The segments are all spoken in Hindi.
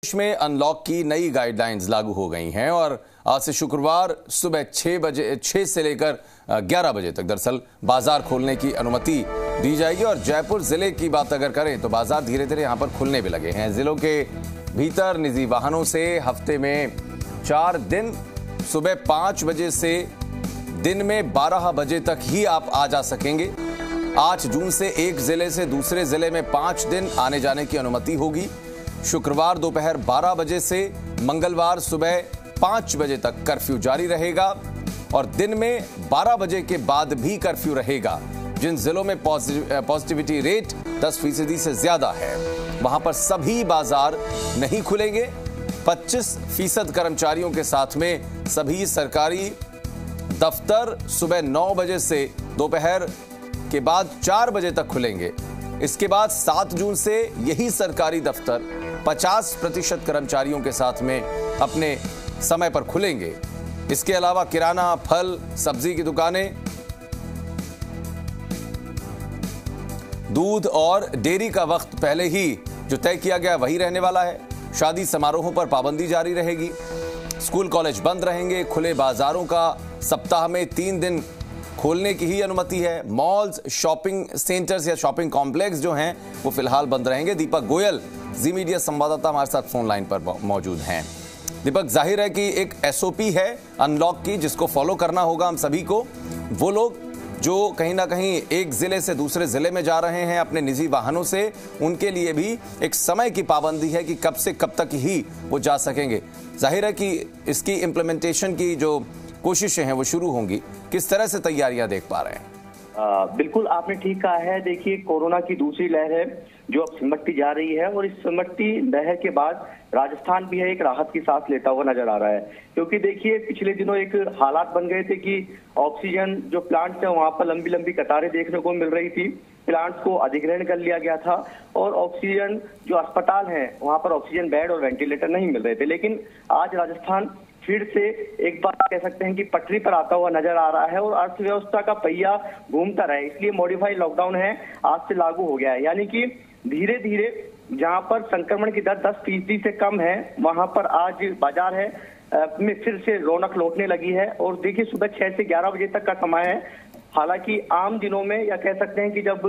देश में अनलॉक की नई गाइडलाइंस लागू हो गई हैं और आज से शुक्रवार सुबह 6 से लेकर 11 बजे तक दरअसल बाजार खोलने की अनुमति दी जाएगी। और जयपुर जिले की बात अगर करें तो बाजार धीरे धीरे यहां पर खुलने भी लगे हैं। जिलों के भीतर निजी वाहनों से हफ्ते में 4 दिन सुबह 5 बजे से दिन में 12 बजे तक ही आप आ जा सकेंगे। 8 जून से एक जिले से दूसरे जिले में 5 दिन आने जाने की अनुमति होगी। शुक्रवार दोपहर 12 बजे से मंगलवार सुबह 5 बजे तक कर्फ्यू जारी रहेगा और दिन में 12 बजे के बाद भी कर्फ्यू रहेगा। जिन जिलों में पॉजिटिविटी रेट 10% से ज्यादा है वहां पर सभी बाजार नहीं खुलेंगे। 25% कर्मचारियों के साथ में सभी सरकारी दफ्तर सुबह 9 बजे से दोपहर के बाद 4 बजे तक खुलेंगे। इसके बाद 7 जून से यही सरकारी दफ्तर 50% कर्मचारियों के साथ में अपने समय पर खुलेंगे। इसके अलावा किराना, फल, सब्जी की दुकानें, दूध और डेयरी का वक्त पहले ही जो तय किया गया वही रहने वाला है। शादी समारोहों पर पाबंदी जारी रहेगी। स्कूल कॉलेज बंद रहेंगे। खुले बाजारों का सप्ताह में 3 दिन खोलने की ही अनुमति है। मॉल्स, शॉपिंग सेंटर्स या शॉपिंग कॉम्प्लेक्स जो हैं वो फिलहाल बंद रहेंगे। दीपक गोयल जी मीडिया संवाददाता हमारे साथ फोन लाइन पर मौजूद हैं। दीपक, जाहिर है कि एक एसओपी है अनलॉक की जिसको फॉलो करना होगा हम सभी को। वो लोग जो कहीं ना कहीं एक जिले से दूसरे जिले में जा रहे हैं अपने निजी वाहनों से, उनके लिए भी एक समय की पाबंदी है कि कब से कब तक ही वो जा सकेंगे। जाहिर है कि इसकी इम्प्लीमेंटेशन की जो कोशिशें हैं वो शुरू होंगी। किस तरह से तैयारियां देख पा रहे हैं? बिल्कुल आपने ठीक कहा है। देखिए, कोरोना की दूसरी लहर है जो अब सिमटती जा रही है और इस सिमटती लहर के बाद राजस्थान भी है एक राहत की सांस लेता हुआ नजर आ रहा है। क्योंकि देखिए, पिछले दिनों एक हालात बन गए थे कि ऑक्सीजन जो प्लांट्स है वहां पर लंबी लंबी कतारें देखने को मिल रही थी। प्लांट्स को अधिग्रहण कर लिया गया था और ऑक्सीजन जो अस्पताल है वहां पर ऑक्सीजन बेड और वेंटिलेटर नहीं मिल रहे थे। लेकिन आज राजस्थान फिर से एक बार कह सकते हैं कि पटरी पर आता हुआ नजर आ रहा है और अर्थव्यवस्था का पहिया घूमता रहे, इसलिए मॉडिफाइड लॉकडाउन है आज से लागू हो गया है। यानी कि धीरे धीरे जहां पर संक्रमण की दर 10% से कम है वहां पर आज बाजार है में फिर से रौनक लौटने लगी है। और देखिए, सुबह 6 से 11 बजे तक का समय है। हालांकि आम दिनों में या कह सकते हैं कि जब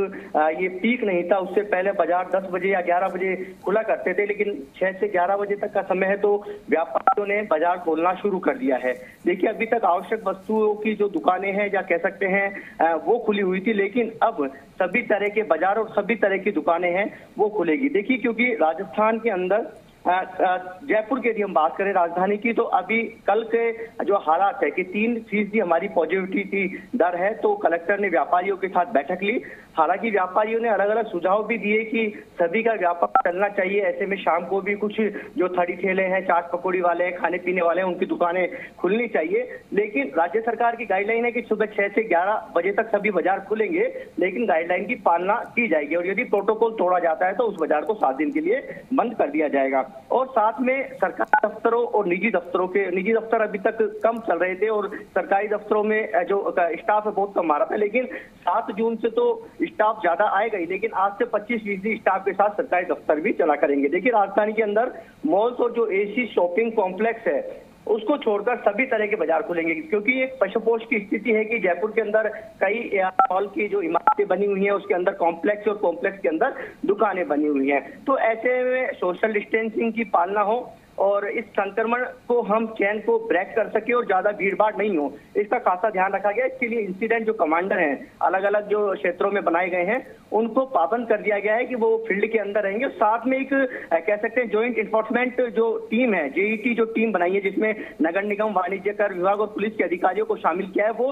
ये पीक नहीं था उससे पहले बाजार 10 बजे या 11 बजे खुला करते थे, लेकिन 6 से 11 बजे तक का समय है तो व्यापारियों ने बाजार खोलना शुरू कर दिया है। देखिए, अभी तक आवश्यक वस्तुओं की जो दुकानें हैं या कह सकते हैं वो खुली हुई थी, लेकिन अब सभी तरह के बाजार और सभी तरह की दुकानें हैं वो खुलेगी। देखिए, क्योंकि राजस्थान के अंदर जयपुर की यदि हम बात करें राजधानी की, तो अभी कल के जो हालात है कि 3% हमारी पॉजिटिविटी दर है, तो कलेक्टर ने व्यापारियों के साथ बैठक ली। हालांकि व्यापारियों ने अलग अलग सुझाव भी दिए कि सभी का व्यापार चलना चाहिए। ऐसे में शाम को भी कुछ जो थड़ी ठेले हैं, चाट पकौड़ी वाले हैं, खाने पीने वाले हैं, उनकी दुकानें खुलनी चाहिए। लेकिन राज्य सरकार की गाइडलाइन है कि सुबह 6 से 11 बजे तक सभी बाजार खुलेंगे, लेकिन गाइडलाइन की पालना की जाएगी और यदि प्रोटोकॉल तोड़ा जाता है तो उस बाजार को 7 दिन के लिए बंद कर दिया जाएगा। और साथ में सरकारी दफ्तरों और निजी दफ्तर अभी तक कम चल रहे थे और सरकारी दफ्तरों में जो स्टाफ है बहुत कम आ रहा था, लेकिन 7 जून से तो स्टाफ ज्यादा आएगा ही, लेकिन आज से 25% स्टाफ के साथ सरकारी दफ्तर भी चला करेंगे। देखिए, राजधानी के अंदर मॉल्स और जो एसी शॉपिंग कॉम्प्लेक्स है उसको छोड़कर सभी तरह के बाजार खुलेंगे। क्योंकि एक पशुपोष की स्थिति है कि जयपुर के अंदर कई मॉल की जो इमारतें बनी हुई हैं उसके अंदर कॉम्प्लेक्स और कॉम्प्लेक्स के अंदर दुकानें बनी हुई हैं, तो ऐसे में सोशल डिस्टेंसिंग की पालना हो और इस संक्रमण को हम चैन को ब्रेक कर सके और ज्यादा भीड़ भाड़ नहीं हो, इसका खासा ध्यान रखा गया। इसके लिए इंसिडेंट जो कमांडर हैं अलग अलग जो क्षेत्रों में बनाए गए हैं उनको पाबंद कर दिया गया है कि वो फील्ड के अंदर रहेंगे। साथ में एक कह सकते हैं ज्वाइंट इन्फोर्समेंट जो टीम है, जेईटी जो टीम बनाई है जिसमें नगर निगम, वाणिज्य कर विभाग और पुलिस के अधिकारियों को शामिल किया है, वो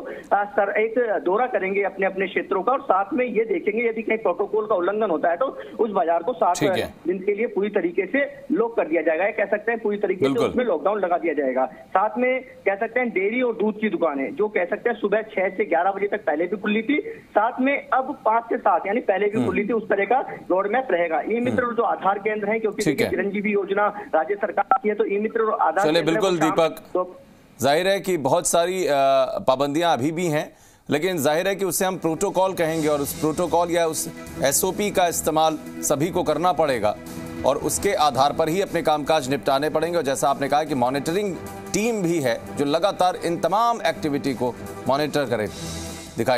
एक दौरा करेंगे अपने अपने क्षेत्रों का और साथ में ये देखेंगे यदि कहीं प्रोटोकॉल का उल्लंघन होता है तो उस बाजार को 7 दिन के लिए पूरी तरीके से लॉक कर दिया जाएगा। कह सकते हैं पूरी तरीके से उसमें लॉकडाउन लगा दिया जाएगा। साथ में कह सकते हैं डेयरी और दूध की दुकानें जो कह सकते हैं सुबह 6 से 11 बजे तक पहले भी खुली थी, साथ में अब 5 से 7 यानी पहले भी खुली थी, उस तरह का रोड मैप रहेगा। ई मित्र जो आधार केंद्र है, क्योंकि चिरंजीवी योजना राज्य सरकार की है, तो ई मित्र और आधार चले बिल्कुल दीपक, जाहिर है कि बहुत सारी पाबंदियां अभी भी हैं, लेकिन जाहिर है कि उसे हम प्रोटोकॉल कहेंगे और उस प्रोटोकॉल या उस एसओपी का इस्तेमाल सभी को करना पड़ेगा। और उसके आधार पर ही अपने कामकाज निपटाने पड़ेंगे। और जैसा आपने कहा कि मॉनिटरिंग टीम भी है जो लगातार इन तमाम एक्टिविटी को मॉनिटर करे। दिखाई